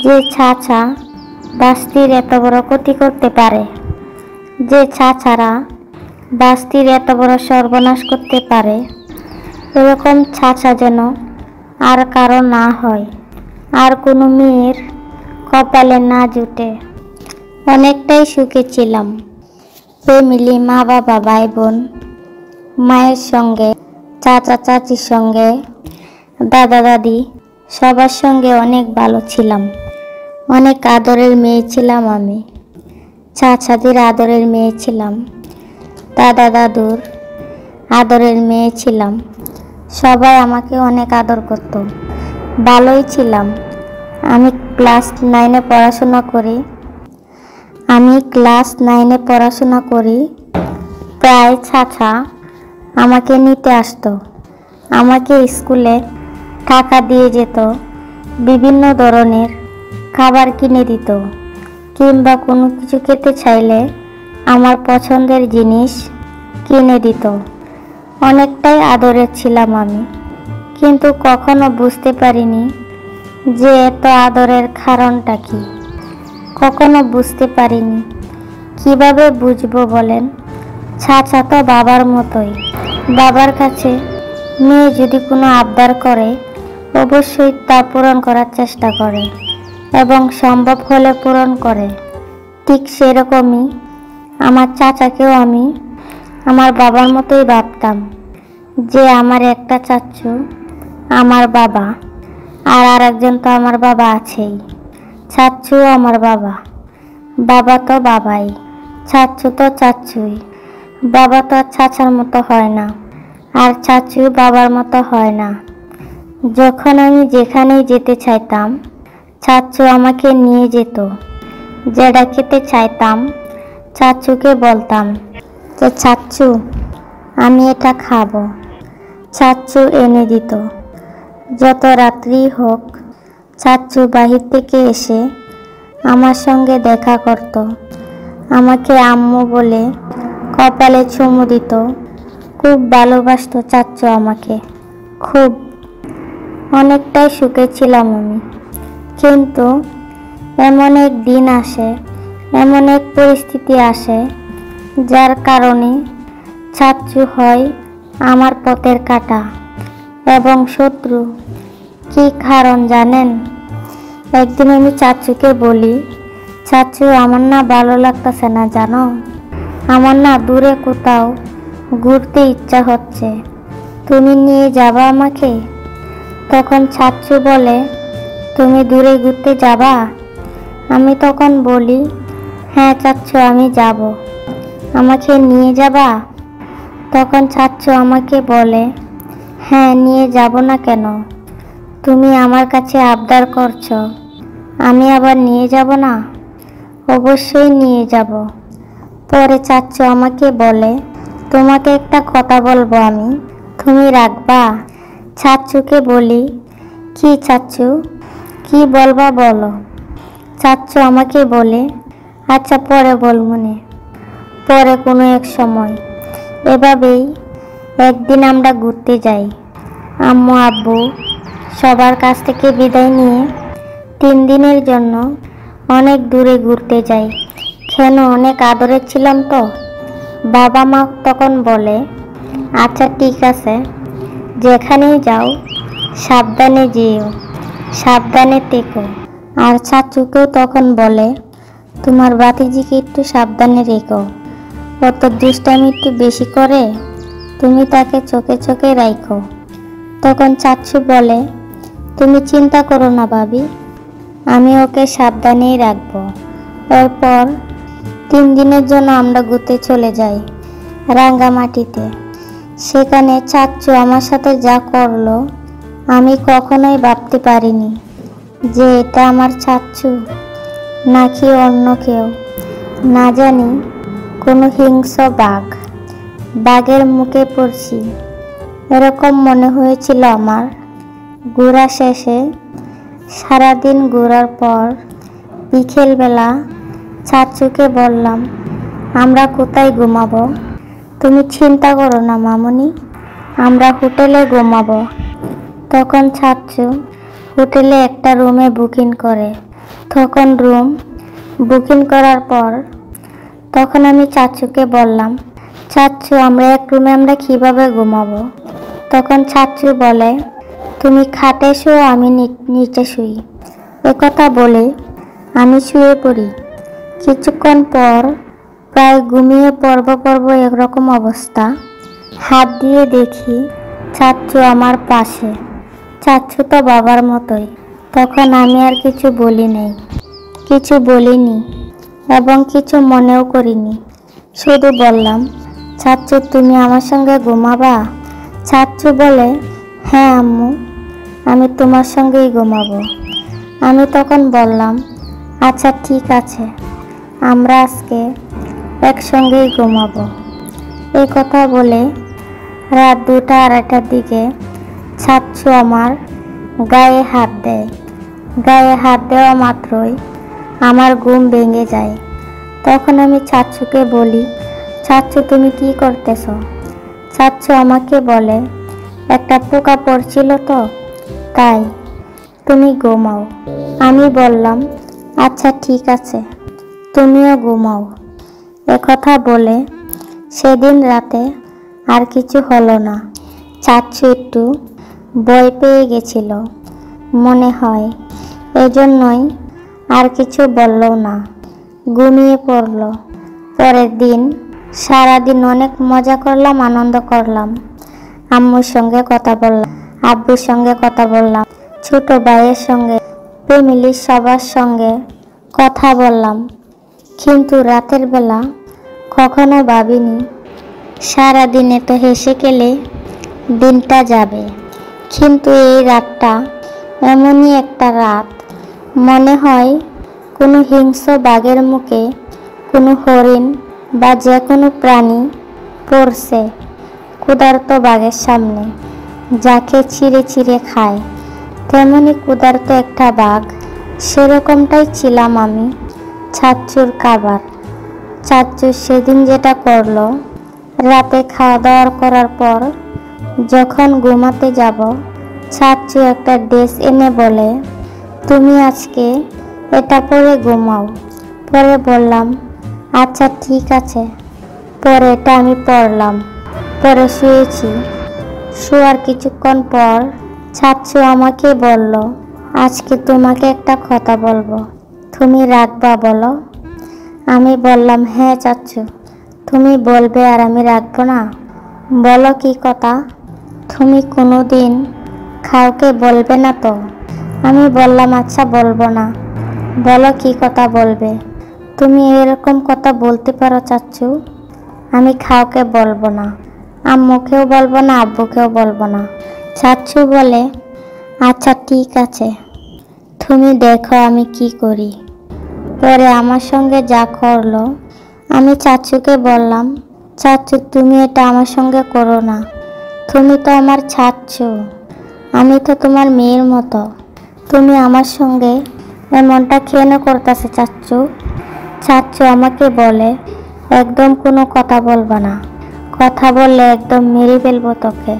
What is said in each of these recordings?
যে চাচা বাস্তির এত বড় ক্ষতি করতে পারে, যে চাচারা বাস্তির এত বড় সর্বনাশ করতে পারে, এরকম চাচা যেন আর কারো না হয়, আর কোনো মেয়ের কপালে না জুটে। অনেকটাই সুখে ছিলাম। ফ্যামিলি, মা বাবা, ভাই বোন, মায়ের সঙ্গে, চাচা চাচির সঙ্গে, দাদা দাদি, সবার সঙ্গে অনেক ভালো ছিলাম। অনেক আদরের মেয়ে ছিলাম আমি। চাচাদের আদরের মেয়ে ছিলাম, দাদা দাদুর আদরের মেয়ে ছিলাম। সবাই আমাকে অনেক আদর করত। ভালোই ছিলাম। আমি ক্লাস 9-এ পড়াশোনা করি। প্রায় চাচা আমাকে নিতে আসতো। আমাকে স্কুলে টাকা দিয়ে যেত, বিভিন্ন ধরনের খাবার কিনে দিত, কিংবা কোনো কিছু খেতে চাইলে আমার পছন্দের জিনিস কিনে দিত। অনেকটাই আদরের ছিলাম আমি, কিন্তু কখনো বুঝতে পারিনি যে এত আদরের কারণটা কি। কখনো বুঝতে পারিনি। কিভাবে বুঝবো বলেন? চাচা তো বাবার মতোই। বাবার কাছে মেয়ে যদি কোনো আবদার করে, অবশ্যই তা পূরণ করার চেষ্টা করে এবং সম্ভব হলে পূরণ করে। ঠিক সেরকমই আমার চাচাকেও আমি আমার বাবার মতোই ভাবতাম, যে আমার একটা চাচ্চু আমার বাবা, আর আরেকজন তো আমার বাবা আছেই। চাচ্চু আমার বাবা, বাবা তো বাবাই, চাচ্চু তো চাচ্চুই। বাবা তো আর চাচার মতো হয় না, আর চাচু বাবার মতো হয় না। যখন আমি যেখানেই যেতে চাইতাম, চাচু আমাকে নিয়ে যেত। যেটা খেতে চাইতাম, চাচুকে বলতাম যে চাচু আমি এটা খাবো। চাচু এনে দিত। যত রাত্রি হোক, চাচু বাহির থেকে এসে আমার সঙ্গে দেখা করত। আমাকে আম্মু বলে কপালে চুমু দিত। খুব ভালোবাসতো চাচু আমাকে, খুব। অনেকটাই সুখে ছিলাম আমি। কিন্তু এমন এক দিন আসে, এমন এক পরিস্থিতি আসে, যার কারণে চাচু হয় আমার পথের কাঁটা এবং শত্রু। কি কারণ জানেন? একদিন আমি চাচুকে বলি, চাচু আমার না ভালো লাগতেছে না জানো, আমার না দূরে কোথাও ঘুরতে ইচ্ছা হচ্ছে, তুমি নিয়ে যাবা আমাকে? তখন চাচু বলে, তুমি দূরে ঘুরতে যাবা? আমি তখন বলি, হ্যাঁ চাচু আমি যাব, আমাকে নিয়ে যাবা? তখন চাচু আমাকে বলে, হ্যাঁ নিয়ে যাব না কেন, তুমি আমার কাছে আবদার করছো, আমি আবার নিয়ে যাব না? অবশ্যই নিয়ে যাব। পরে চাচু আমাকে বলে, তোমাকে একটা কথা বলবো আমি, তুমি রাখবা? চাচুকে বলি, কি চাচু, কি বলবা বলো। চাচু আমাকে বলে, আচ্ছা পরে বলমুনে, পরে কোনো এক সময়। এভাবেই একদিন আমরা ঘুরতে যাই। আম্মু আব্বু সবার কাছ থেকে বিদায় নিয়ে 3 দিনের জন্য অনেক দূরে ঘুরতে যাই। কেন? অনেক আদরে ছিলাম তো। বাবা মা তখন বলে, আচ্ছা ঠিক আছে, যেখানেই যাও সাবধানে যেও, সাবধানে থেকো। আর চাচুকেও তখন বলে, তোমার ভাতিজিকে একটু সাবধানে রেখো, অত দুষ্টামি একটু বেশি করে, তুমি তাকে চোখে চোখে রাখো। তখন চাচু বলে, তুমি চিন্তা করো না ভাবি, আমি ওকে সাবধানেই রাখবো। এরপর 3 দিনের জন্য আমরা ঘুরতে চলে যাই রাঙ্গামাটিতে। সেখানে চাচু আমার সাথে যা করলো, আমি কখনোই ভাবতে পারিনি যে এটা আমার চাচু নাকি অন্য কেউ। না জানি কোনো হিংস্র বাঘের মুখে পড়ছি, এরকম মনে হয়েছিল আমার। ঘোরা শেষে, সারাদিন ঘোরার পর বিকেলবেলা চাচুকে বললাম, আমরা কোথায় ঘুমাবো? তুমি চিন্তা করো না মামুনি, আমরা হোটেলে ঘুমাবো। তখন চাচু হোটেলে একটা রুমে বুকিং করে তখন রুম বুকিং করার পর তখন আমি চাচুকে বললাম, চাচু আমরা এক রুমে আমরা কিভাবে ঘুমাবো? তখন চাচু বলে, তুমি খাটে শুও, আমি নিচে শুই। একথা বলে আমি শুয়ে পড়ি। কিছুক্ষণ পর প্রায় ঘুমিয়ে পড়ব একরকম অবস্থা। হাত দিয়ে দেখি চাচু আমার পাশে। চাচু তো বাবার মতোই। তখন আমি আর কিছু বলিনি এবং কিছু মনেও করিনি। শুধু বললাম, চাচু তুমি আমার সঙ্গে ঘুমাবা? চাচু বলে, হ্যাঁ আম্মু, আমি তোমার সঙ্গেই ঘুমাবো। আমি তখন বললাম, আচ্ছা ঠিক আছে, আমরা আজকে একসঙ্গেই ঘুমাবো। এই কথা বলে রাত 2টা 2:30টার দিকে চাচু আমার গায়ে হাত দেয়। গায়ে হাত দেওয়া মাত্রই আমার ঘুম ভেঙে যায়। তখন আমি চাচুকে বলি, চাচু তুমি কি করতেছ? চাচু আমাকে বলে, একটা পোকা পড়ছিল তো তাই, তুমি ঘুমাও। আমি বললাম, আচ্ছা ঠিক আছে, তুমিও ঘুমাও। একথা বলে সেদিন রাতে আর কিছু হলো না। চাচু একটু ভয় পেয়ে গেছিল মনে হয়, এজন্যই আর কিছু বলল না, ঘুমিয়ে পড়ল। পরের দিন সারাদিন অনেক মজা করলাম, আনন্দ করলাম। আম্মুর সঙ্গে কথা বললাম, আব্বুর সঙ্গে কথা বললাম, ছোট ভাইয়ের সঙ্গে, ফ্যামিলির সবার সঙ্গে কথা বললাম। কিন্তু রাতের বেলা কখনো ভাবিনি সারাদিনে তো হেসে খেলে দিনটা যাবে। কিন্তু এই রাতটা এমনই একটা রাত, মনে হয় কোনো হিংস্র বাঘের মুখে কোনো হরিণ বা যে কোনো প্রাণী পড়ছে ক্ষুধার্ত বাঘের সামনে, যাকে ছিঁড়ে ছিঁড়ে খায়। তেমনি ক্ষুধার্ত একটা বাঘ, সেরকমটাই ছিলাম আমি চাচুর খাবার। চাচু সেদিন যেটা করলো, রাতে খাওয়া দাওয়া করার পর যখন ঘুমাতে যাব, চাচু একটা ড্রেস এনে বলে, তুমি আজকে এটা পরে ঘুমাও। পরে বললাম, আচ্ছা ঠিক আছে। পরে এটা আমি পরলাম, পরে শুয়েছি। শোয়ার কিছুক্ষণ পর চাচু আমাকে বলল, আজকে তোমাকে একটা কথা বলবো, তুমি রাখবা বলো? আমি বললাম, হ্যাঁ চাচু, তুমি বলবে আর আমি রাখবো না? বলো কি কথা? তুমি কোনোদিন কাউকে বলবে না তো? আমি বললাম, আচ্ছা বলবো না। বলো কি কথা বলবে? তুমি এরকম কথা বলতে পারো চাচু? আমি কাউকে বলবো না, আম্মুকেও বলবো না, আব্বুকেও বলবো না। চাচু বলে, আচ্ছা ঠিক আছে, তুমি দেখো আমি কি করি। পরে আমার সঙ্গে যা করলো, আমি চাচুকে বললাম, চাচু তুমি এটা আমার সঙ্গে করো না, তুমি তো আমার চাচু, আমি তো তোমার মেয়ের মতো, তুমি আমার সঙ্গে এমনটা কেন করতেছে চাচু? চাচু আমাকে বলে, একদম কোনো কথা বলবা না, কথা বললে একদম মেরে ফেলবো তোকে।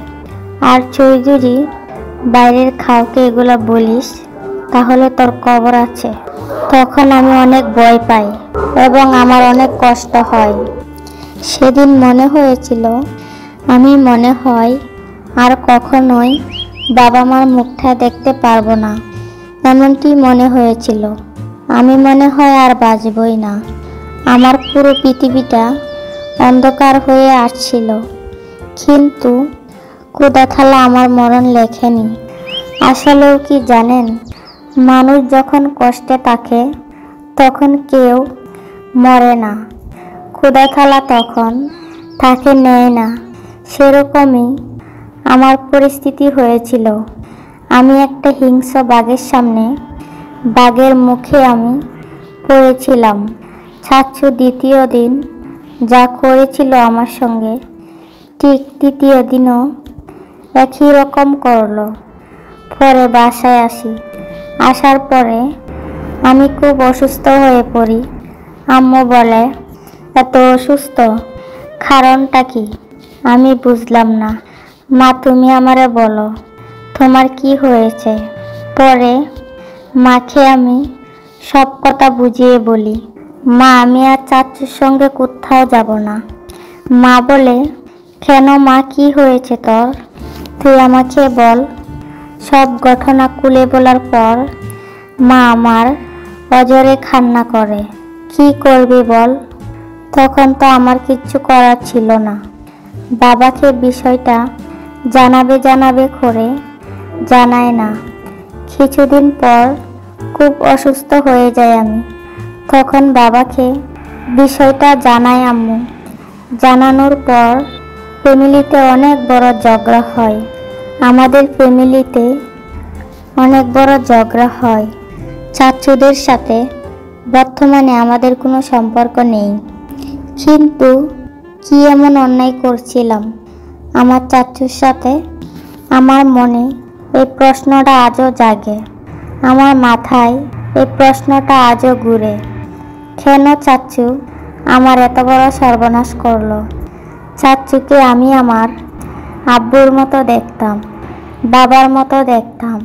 আর তুই যদি বাইরের কাউকে এগুলো বলিস তাহলে তোর খবর আছে। তখন আমি অনেক ভয় পাই এবং আমার অনেক কষ্ট হয়। সেদিন মনে হয়েছিল আমি মনে হয় আর কখনোই বাবা মার মুখটা দেখতে পারবো না, এমনটি মনে হয়েছিল। আমি মনে হয় আর বাঁচবই না। আমার পুরো পৃথিবীটা অন্ধকার হয়ে আসছিল। কিন্তু ক্ষুধা থালা আমার মরণ লেখেনি। আসলেও কি জানেন, মানুষ যখন কষ্টে থাকে তখন কেউ মরে না, ক্ষুধা থালা তখন তাকে নেয় না। সেরকমই আমার পরিস্থিতি হয়েছিল। আমি একটা হিংস্র বাঘের সামনে, বাঘের মুখে আমি পড়েছিলাম। চাচু দ্বিতীয় দিন যা করেছিল আমার সঙ্গে, ঠিক তৃতীয় দিনও একই রকম করলো। পরে বাসায় আসি। আসার পরে আমি খুব অসুস্থ হয়ে পড়ি। আম্মু বলে, এত অসুস্থ, কারণটা কি? আমি বুঝলাম না। মা তুমি আমারে বলো, তোমার কি হয়েছে? পরে মাকে আমি সব কথা বুঝিয়ে বলি, মা আমি আর চাচুর সঙ্গে কোথাও যাব না। মা বলে, কেন মা, কি হয়েছে তোর? তুই আমাকে বল। সব ঘটনা খুলে বলার পর মা আমার অজরে কান্না করে। কি করবি বল? তখন তো আমার কিচ্ছু করার ছিল না। বাবাকে বিষয়টা জানাবে করে জানায় না। কিছুদিন পর খুব অসুস্থ হয়ে যায় আমি। তখন বাবাকে বিষয়টা জানায় আম্মু। জানানোর পর ফ্যামিলিতে অনেক বড় ঝগড়া হয়। আমাদের ফ্যামিলিতে অনেক বড় ঝগড়া হয়। চাচুদের সাথে বর্তমানে আমাদের কোনো সম্পর্ক নেই। কিন্তু কি এমন অন্যায় করছিলাম আমার চাচুর সাথে? আমার মনে এই প্রশ্নটা আজও জাগে। আমার মাথায় এই প্রশ্নটা আজও ঘুরে। কেন চাচু আমার এত বড় সর্বনাশ করলো? চাচুকে আমি আমার আব্বুর মতো দেখতাম, বাবার মতো দেখতাম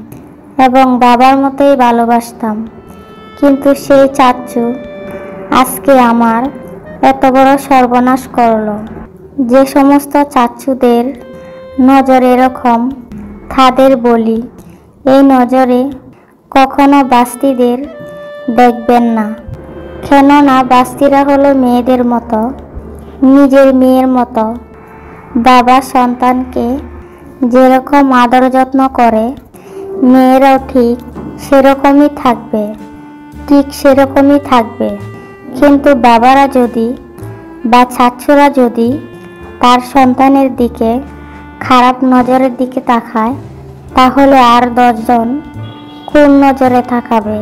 এবং বাবার মতোই ভালোবাসতাম। কিন্তু সেই চাচু আজকে আমার এত বড় সর্বনাশ করলো। যে সমস্ত চাচুদের নজর এরকম, তাদের বলি, এই নজরে কখনো বাস্তিদের দেখবেন না। কেননা বাস্তিরা হলো মেয়েদের মতো, নিজের মেয়ের মতো। বাবা সন্তানকে যেরকম আদর যত্ন করে, মেয়েরাও ঠিক সেরকমই থাকবে, ঠিক সেরকমই থাকবে। কিন্তু বাবারা যদি বা চাচুরা যদি তার সন্তানের দিকে খারাপ নজরের দিকে তাকায়, তাহলে আর 10 জন কোন নজরে তাকাবে?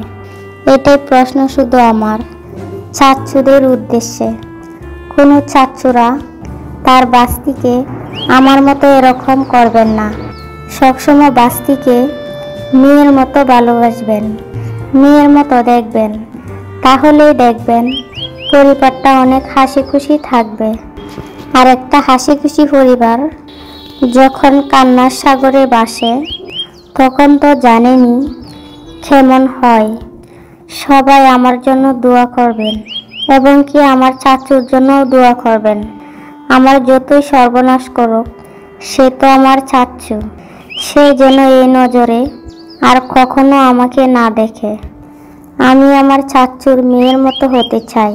এটাই প্রশ্ন শুধু আমার চাচুদের উদ্দেশ্যে। কোনো চাচুরা তার বাস্তিকে আমার মতো এরকম করবেন না। সবসময় বাস্তিকে মেয়ের মতো ভালোবাসবেন, মেয়ের মতো দেখবেন। তাহলেই দেখবেন পরিবারটা অনেক হাসি খুশি থাকবে। আর একটা হাসি খুশি পরিবার যখন কান্নার সাগরে ভাসে, তখন তো জানেনই কেমন হয়। সবাই আমার জন্য দোয়া করবেন এবং কি আমার চাচুর জন্যও দোয়া করবেন। আমার যতই সর্বনাশ করুক, সে তো আমার চাচু। সে যেন এই নজরে আর কখনো আমাকে না দেখে। আমি আমার চাচুর মেয়ের মতো হতে চাই।